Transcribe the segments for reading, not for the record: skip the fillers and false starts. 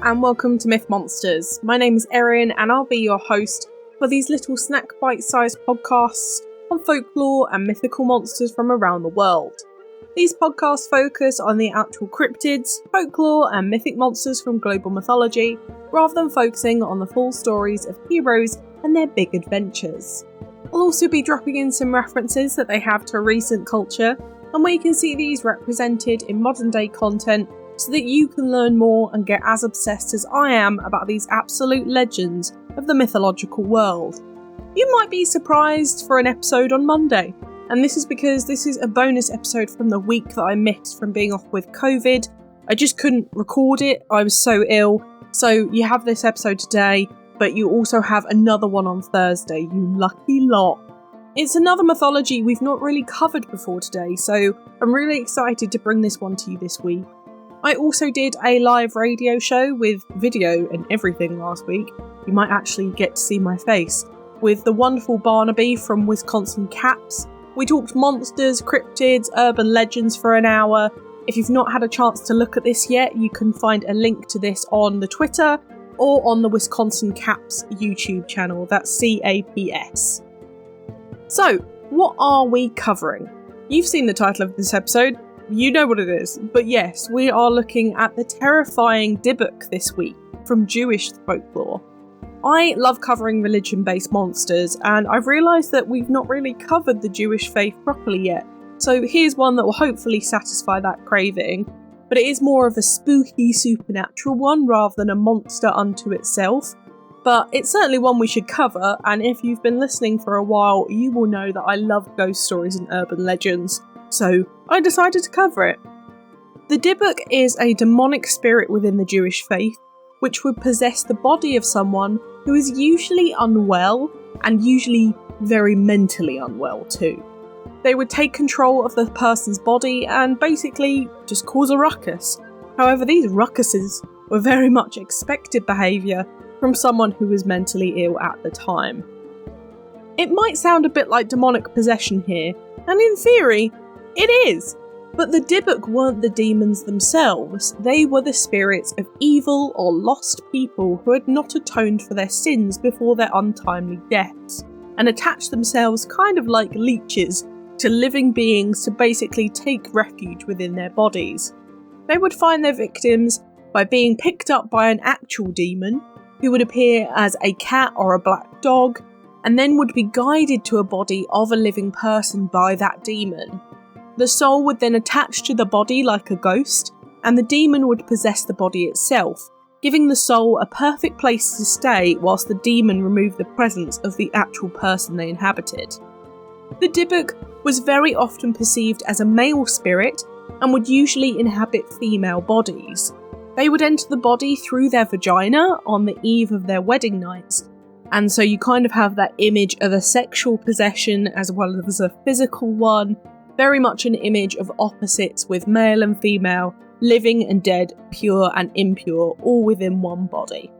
and welcome to Myth Monsters. My name is Erin and I'll be your host for these little snack bite-sized podcasts on folklore and mythical monsters from around the world. These podcasts focus on the actual cryptids, folklore and mythic monsters from global mythology, rather than focusing on the full stories of heroes and their big adventures. I'll also be dropping in some references that they have to recent culture, and where you can see these represented in modern day content so that you can learn more and get as obsessed as I am about these absolute legends of the mythological world. You might be surprised for an episode on Monday, and this is because this is a bonus episode from the week that I missed from being off with COVID. I just couldn't record it, I was so ill, so you have this episode today, but you also have another one on Thursday, you lucky lot. It's another mythology we've not really covered before today, so I'm really excited to bring this one to you this week. I also did a live radio show with video and everything last week. You might actually get to see my face. With the wonderful Barnaby from Wisconsin Caps. We talked monsters, cryptids, urban legends for an hour. If you've not had a chance to look at this yet, you can find a link to this on the Twitter or on the Wisconsin Caps YouTube channel. That's CAPS. So, what are we covering? You've seen the title of this episode. You know what it is, but yes, we are looking at the terrifying Dybbuk this week from Jewish folklore. I love covering religion-based monsters, and I've realised that we've not really covered the Jewish faith properly yet, so here's one that will hopefully satisfy that craving, but it is more of a spooky supernatural one rather than a monster unto itself, but it's certainly one we should cover, and if you've been listening for a while, you will know that I love ghost stories and urban legends. So I decided to cover it. The Dybbuk is a demonic spirit within the Jewish faith, which would possess the body of someone who is usually unwell, and usually very mentally unwell too. They would take control of the person's body and basically just cause a ruckus. However, these ruckuses were very much expected behaviour from someone who was mentally ill at the time. It might sound a bit like demonic possession here, and in theory, it is, but the Dybbuk weren't the demons themselves, they were the spirits of evil or lost people who had not atoned for their sins before their untimely deaths, and attached themselves kind of like leeches to living beings to basically take refuge within their bodies. They would find their victims by being picked up by an actual demon, who would appear as a cat or a black dog, and then would be guided to a body of a living person by that demon. The soul would then attach to the body like a ghost, and the demon would possess the body itself, giving the soul a perfect place to stay whilst the demon removed the presence of the actual person they inhabited. The Dybbuk was very often perceived as a male spirit and would usually inhabit female bodies. They would enter the body through their vagina on the eve of their wedding nights, and so you kind of have that image of a sexual possession as well as a physical one. Very much an image of opposites with male and female, living and dead, pure and impure, all within one body.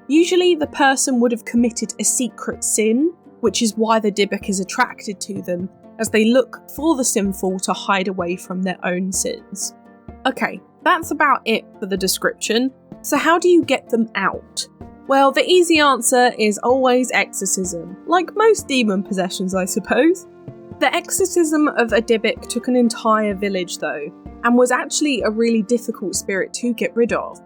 Usually the person would have committed a secret sin, which is why the Dybbuk is attracted to them, as they look for the sinful to hide away from their own sins. Okay, that's about it for the description. So how do you get them out? Well, the easy answer is always exorcism, like most demon possessions, I suppose. The exorcism of a Dybbuk took an entire village though, and was actually a really difficult spirit to get rid of.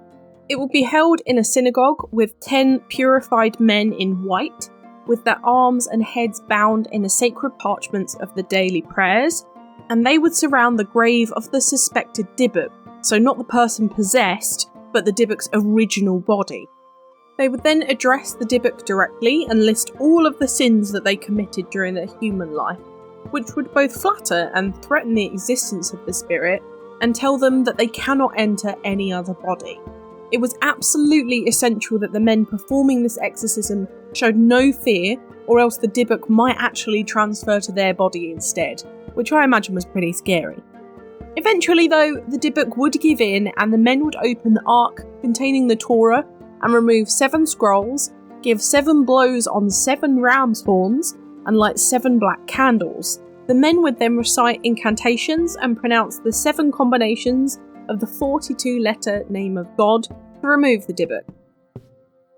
It would be held in a synagogue with 10 purified men in white, with their arms and heads bound in the sacred parchments of the daily prayers, and they would surround the grave of the suspected Dybbuk, so not the person possessed, but the Dybbuk's original body. They would then address the Dybbuk directly and list all of the sins that they committed during their human life, which would both flatter and threaten the existence of the spirit, and tell them that they cannot enter any other body. It was absolutely essential that the men performing this exorcism showed no fear, or else the Dybbuk might actually transfer to their body instead, which I imagine was pretty scary. Eventually though, the Dybbuk would give in and the men would open the ark containing the Torah and remove 7 scrolls, give 7 blows on 7 ram's horns, and light 7 black candles. The men would then recite incantations and pronounce the 7 combinations of the 42-letter name of God, to remove the Dybbuk.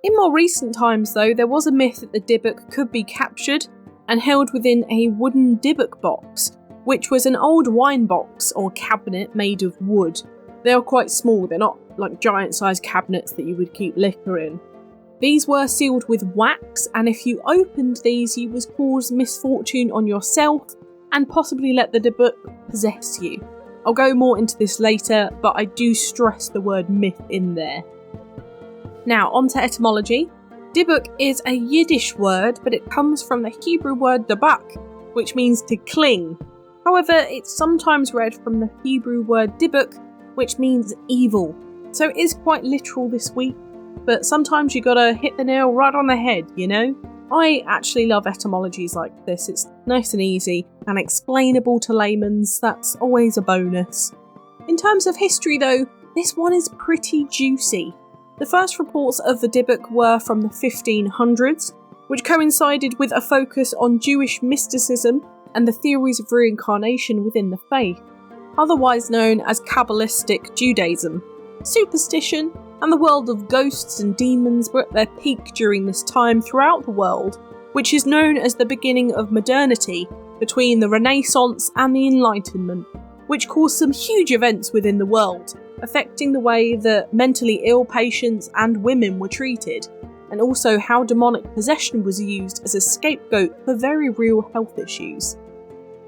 In more recent times though, there was a myth that the Dybbuk could be captured and held within a wooden Dybbuk box, which was an old wine box or cabinet made of wood. They are quite small, they're not like giant-sized cabinets that you would keep liquor in. These were sealed with wax, and if you opened these, you would cause misfortune on yourself and possibly let the Dybbuk possess you. I'll go more into this later, but I do stress the word myth in there. Now, on to etymology. Dybbuk is a Yiddish word, but it comes from the Hebrew word Dybbuk, which means to cling. However, it's sometimes read from the Hebrew word Dybbuk, which means evil. So it is quite literal this week, but sometimes you gotta hit the nail right on the head, you know? I actually love etymologies like this. It's nice and easy and explainable to layman's. That's always a bonus. In terms of history though, this one is pretty juicy. The first reports of the Dybbuk were from the 1500s, which coincided with a focus on Jewish mysticism and the theories of reincarnation within the faith, otherwise known as Kabbalistic Judaism. Superstition and the world of ghosts and demons were at their peak during this time throughout the world, which is known as the beginning of modernity between the Renaissance and the Enlightenment, which caused some huge events within the world, affecting the way that mentally ill patients and women were treated, and also how demonic possession was used as a scapegoat for very real health issues.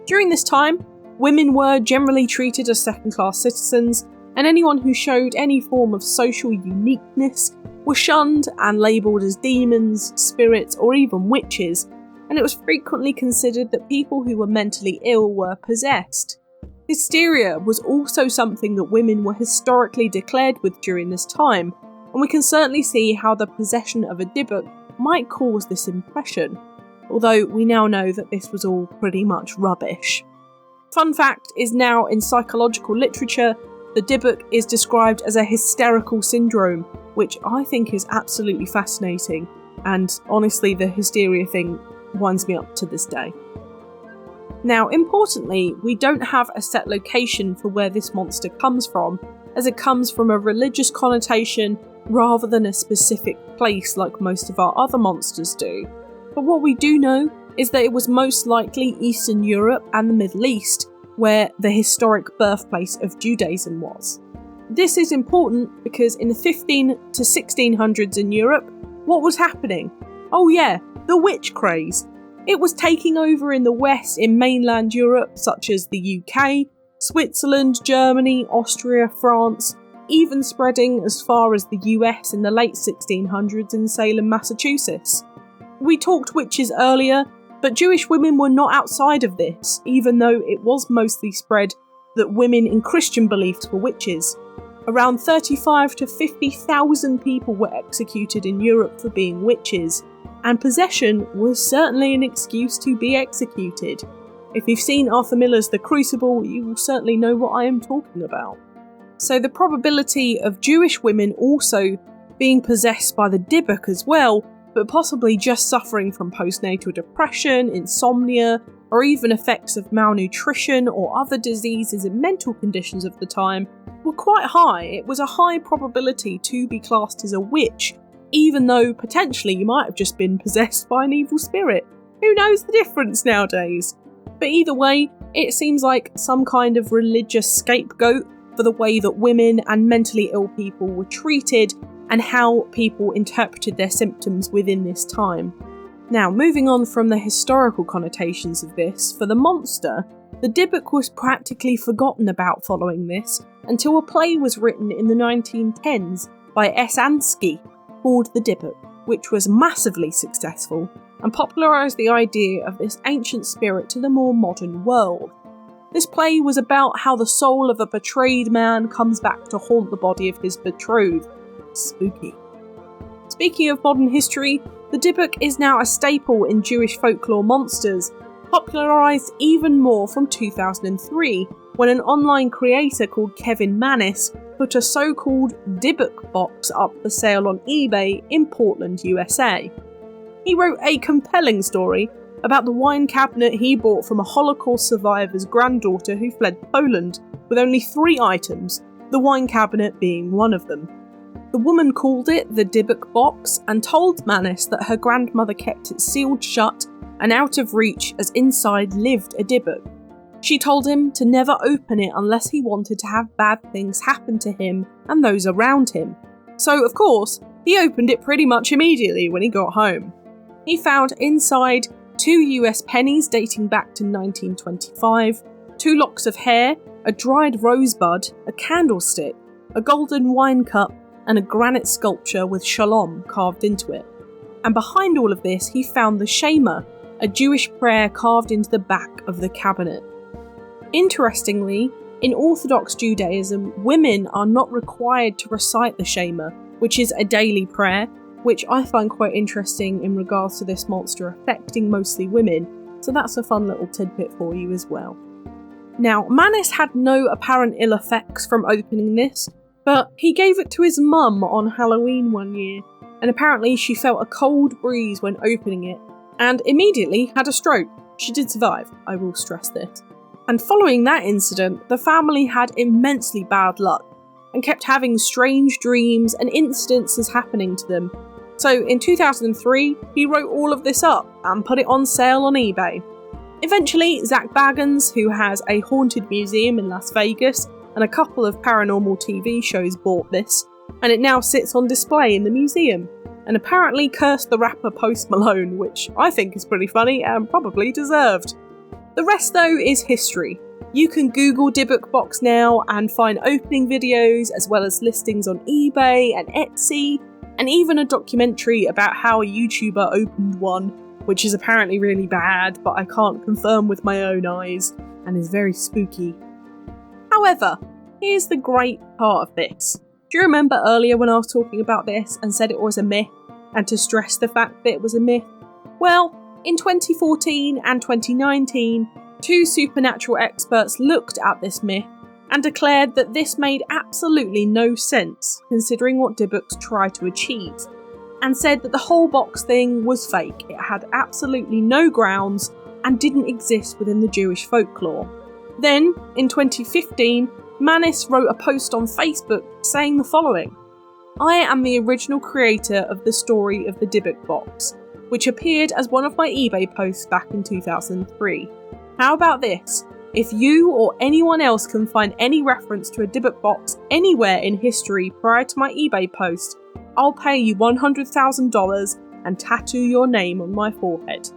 During this time, women were generally treated as second-class citizens, and anyone who showed any form of social uniqueness was shunned and labelled as demons, spirits, or even witches, and it was frequently considered that people who were mentally ill were possessed. Hysteria was also something that women were historically declared with during this time, and we can certainly see how the possession of a Dybbuk might cause this impression, although we now know that this was all pretty much rubbish. Fun fact is, now in psychological literature, the Dybbuk is described as a hysterical syndrome, which I think is absolutely fascinating, and honestly the hysteria thing winds me up to this day. Now, importantly, we don't have a set location for where this monster comes from, as it comes from a religious connotation rather than a specific place like most of our other monsters do. But what we do know is that it was most likely Eastern Europe and the Middle East, where the historic birthplace of Judaism was. This is important because in the 15 to 1600s in Europe, what was happening? Oh yeah, the witch craze. It was taking over in the West in mainland Europe, such as the UK, Switzerland, Germany, Austria, France, even spreading as far as the US in the late 1600s in Salem, Massachusetts. We talked witches earlier, but Jewish women were not outside of this, even though it was mostly spread that women in Christian beliefs were witches. Around 35 to 50,000 people were executed in Europe for being witches, and possession was certainly an excuse to be executed. If you've seen Arthur Miller's The Crucible, you will certainly know what I am talking about. So the probability of Jewish women also being possessed by the Dybbuk as well, but possibly just suffering from postnatal depression, insomnia, or even effects of malnutrition or other diseases and mental conditions of the time, were quite high. It was a high probability to be classed as a witch, even though potentially you might have just been possessed by an evil spirit. Who knows the difference nowadays? But either way, it seems like some kind of religious scapegoat for the way that women and mentally ill people were treated and how people interpreted their symptoms within this time. Now, moving on from the historical connotations of this, for the monster, the Dybbuk was practically forgotten about following this until a play was written in the 1910s by S. Ansky called The Dybbuk, which was massively successful and popularised the idea of this ancient spirit to the more modern world. This play was about how the soul of a betrayed man comes back to haunt the body of his betrothed. Spooky. Speaking of modern history, the Dybbuk is now a staple in Jewish folklore monsters, popularised even more from 2003, when an online creator called Kevin Manis put a so-called Dybbuk box up for sale on eBay in Portland, USA. He wrote a compelling story about the wine cabinet he bought from a Holocaust survivor's granddaughter who fled Poland, with only 3 items, the wine cabinet being one of them. The woman called it the Dybbuk box and told Manis that her grandmother kept it sealed shut and out of reach as inside lived a Dybbuk. She told him to never open it unless he wanted to have bad things happen to him and those around him. So, of course, he opened it pretty much immediately when he got home. He found inside 2 US pennies dating back to 1925, 2 locks of hair, a dried rosebud, a candlestick, a golden wine cup, and a granite sculpture with Shalom carved into it. And behind all of this, he found the Shema, a Jewish prayer carved into the back of the cabinet. Interestingly, in Orthodox Judaism, women are not required to recite the Shema, which is a daily prayer, which I find quite interesting in regards to this monster affecting mostly women, so that's a fun little tidbit for you as well. Now, Manis had no apparent ill effects from opening this, but he gave it to his mum on Halloween one year, and apparently she felt a cold breeze when opening it, and immediately had a stroke. She did survive, I will stress this. And following that incident, the family had immensely bad luck, and kept having strange dreams and incidences happening to them. So in 2003, he wrote all of this up and put it on sale on eBay. Eventually, Zach Bagans, who has a haunted museum in Las Vegas and a couple of paranormal TV shows, bought this, and it now sits on display in the museum, and apparently cursed the rapper Post Malone, which I think is pretty funny and probably deserved. The rest, though, is history. You can Google Dybbuk box now and find opening videos, as well as listings on eBay and Etsy, and even a documentary about how a YouTuber opened one, which is apparently really bad, but I can't confirm with my own eyes, and is very spooky. However, here's the great part of this. Do you remember earlier when I was talking about this and said it was a myth, and to stress the fact that it was a myth? Well, in 2014 and 2019, 2 supernatural experts looked at this myth and declared that this made absolutely no sense considering what Dybbuks try to achieve, and said that the whole box thing was fake. It had absolutely no grounds and didn't exist within the Jewish folklore. Then, in 2015, Manis wrote a post on Facebook saying the following: "I am the original creator of the story of the Dybbuk box, which appeared as one of my eBay posts back in 2003. How about this? If you or anyone else can find any reference to a Dybbuk box anywhere in history prior to my eBay post, I'll pay you $100,000 and tattoo your name on my forehead."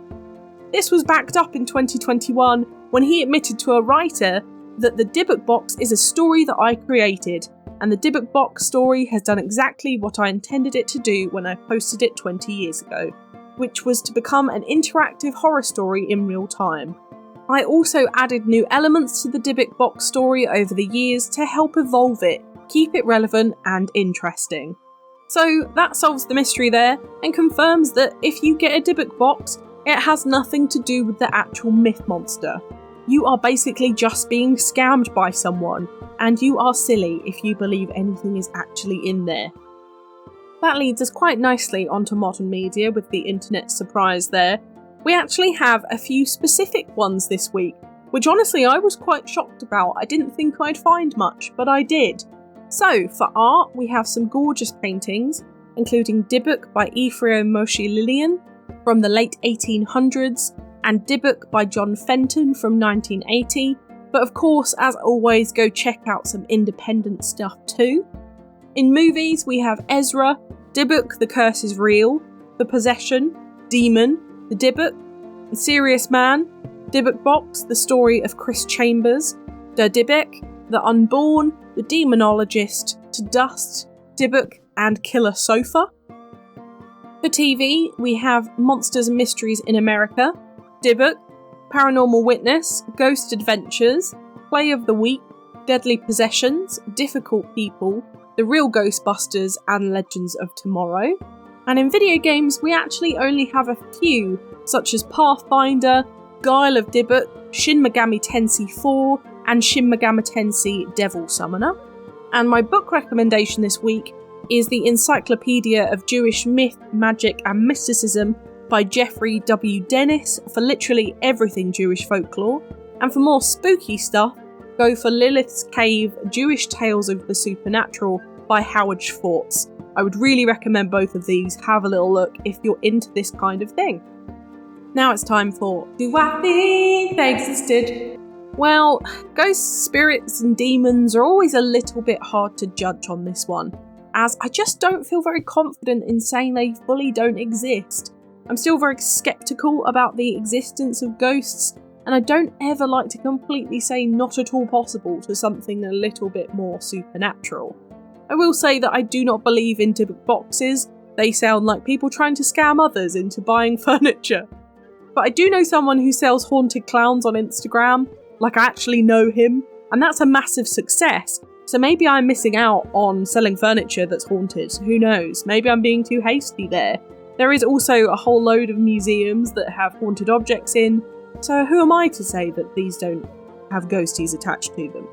This was backed up in 2021 when he admitted to a writer that the Dybbuk box is a story that I created, and the Dybbuk box story has done exactly what I intended it to do when I posted it 20 years ago, which was to become an interactive horror story in real time. I also added new elements to the Dybbuk box story over the years to help evolve it, keep it relevant and interesting. So that solves the mystery there, and confirms that if you get a Dybbuk box, it has nothing to do with the actual myth monster. You are basically just being scammed by someone, and you are silly if you believe anything is actually in there. That leads us quite nicely onto modern media with the internet surprise there. We actually have a few specific ones this week, which honestly I was quite shocked about. I didn't think I'd find much, but I did. So, for art, we have some gorgeous paintings, including Dybbuk by Ephraim Moshe Lillian from the late 1800s, and Dybbuk by John Fenton from 1980, but of course, as always, go check out some independent stuff too. In movies, we have Ezra, Dybbuk, The Curse is Real, The Possession, Demon, The Dybbuk, The Serious Man, Dybbuk Box, The Story of Chris Chambers, Der Dybbuk, The Unborn, The Demonologist, To Dust, Dybbuk, and Killer Sofa. For TV, we have Monsters and Mysteries in America, Dybbuk, Paranormal Witness, Ghost Adventures, Play of the Week, Deadly Possessions, Difficult People, The Real Ghostbusters, and Legends of Tomorrow. And in video games, we actually only have a few, such as Pathfinder, Guile of Dybbuk, Shin Megami Tensei 4, and Shin Megami Tensei Devil Summoner. And my book recommendation this week is the Encyclopedia of Jewish Myth, Magic and Mysticism by Jeffrey W. Dennis for literally everything Jewish folklore. And for more spooky stuff, go for Lilith's Cave, Jewish Tales of the Supernatural by Howard Schwartz. I would really recommend both of these. Have a little look if you're into this kind of thing. Now it's time for Do I Think They Existed? Well, ghosts, spirits and demons are always a little bit hard to judge on this one, as I just don't feel very confident in saying they fully don't exist. I'm still very sceptical about the existence of ghosts, and I don't ever like to completely say not at all possible to something a little bit more supernatural. I will say that I do not believe in Dybbuk boxes. They sound like people trying to scam others into buying furniture. But I do know someone who sells haunted clowns on Instagram, like I actually know him, and that's a massive success. So maybe I'm missing out on selling furniture that's haunted, who knows, maybe I'm being too hasty there. There is also a whole load of museums that have haunted objects in, so who am I to say that these don't have ghosties attached to them?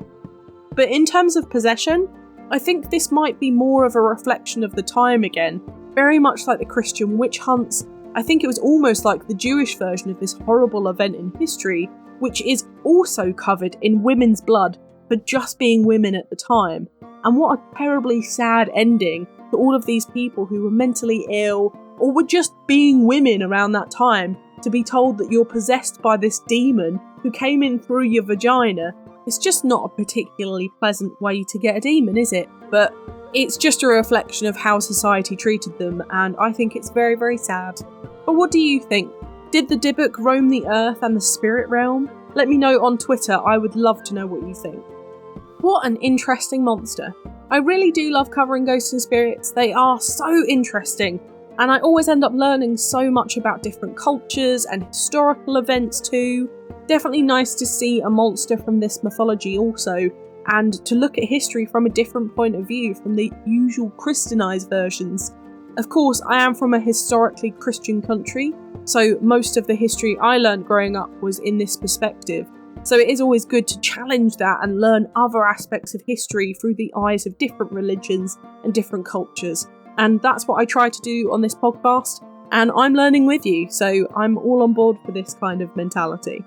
But in terms of possession, I think this might be more of a reflection of the time again, very much like the Christian witch hunts. I think it was almost like the Jewish version of this horrible event in history, which is also covered in women's blood for just being women at the time. And what a terribly sad ending to all of these people who were mentally ill or were just being women around that time, to be told that you're possessed by this demon who came in through your vagina. It's just not a particularly pleasant way to get a demon, is it? But it's just a reflection of how society treated them, and I think it's very, very sad. But what do you think? Did the Dybbuk roam the earth and the spirit realm? Let me know on Twitter, I would love to know what you think. What an interesting monster. I really do love covering ghosts and spirits, they are so interesting, and I always end up learning so much about different cultures and historical events too. Definitely nice to see a monster from this mythology also, and to look at history from a different point of view from the usual Christianized versions. Of course, I am from a historically Christian country, so most of the history I learned growing up was in this perspective. So it is always good to challenge that and learn other aspects of history through the eyes of different religions and different cultures. And that's what I try to do on this podcast, and I'm learning with you, so I'm all on board for this kind of mentality.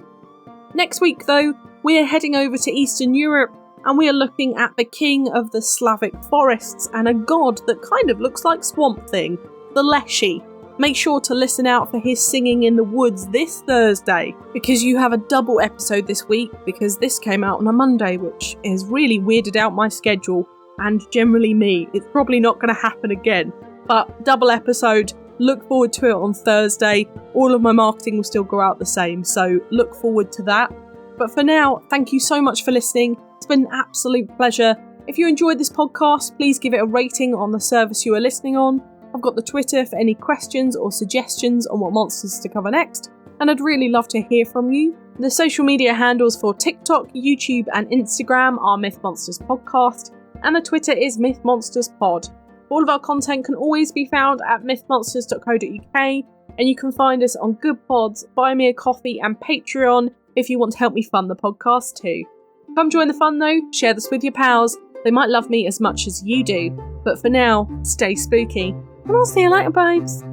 Next week though, we are heading over to Eastern Europe, and we are looking at the king of the Slavic forests and a god that kind of looks like Swamp Thing, the Leshy. Make sure to listen out for his singing in the woods this Thursday, because you have a double episode this week, because this came out on a Monday, which has really weirded out my schedule, and generally me. It's probably not going to happen again, but double episode, look forward to it on Thursday. All of my marketing will still go out the same, so look forward to that. But for now, thank you so much for listening. It's been an absolute pleasure. If you enjoyed this podcast, please give it a rating on the service you are listening on. I've got the Twitter for any questions or suggestions on what monsters to cover next, and I'd really love to hear from you. The social media handles for TikTok, YouTube and Instagram are Myth Monsters Podcast, and the Twitter is Myth Monsters Pod. All of our content can always be found at mythmonsters.co.uk, and you can find us on Good Pods, Buy Me a Coffee and Patreon if you want to help me fund the podcast too. Come join the fun though, share this with your pals, they might love me as much as you do. But for now, stay spooky, and I'll see you later, babes.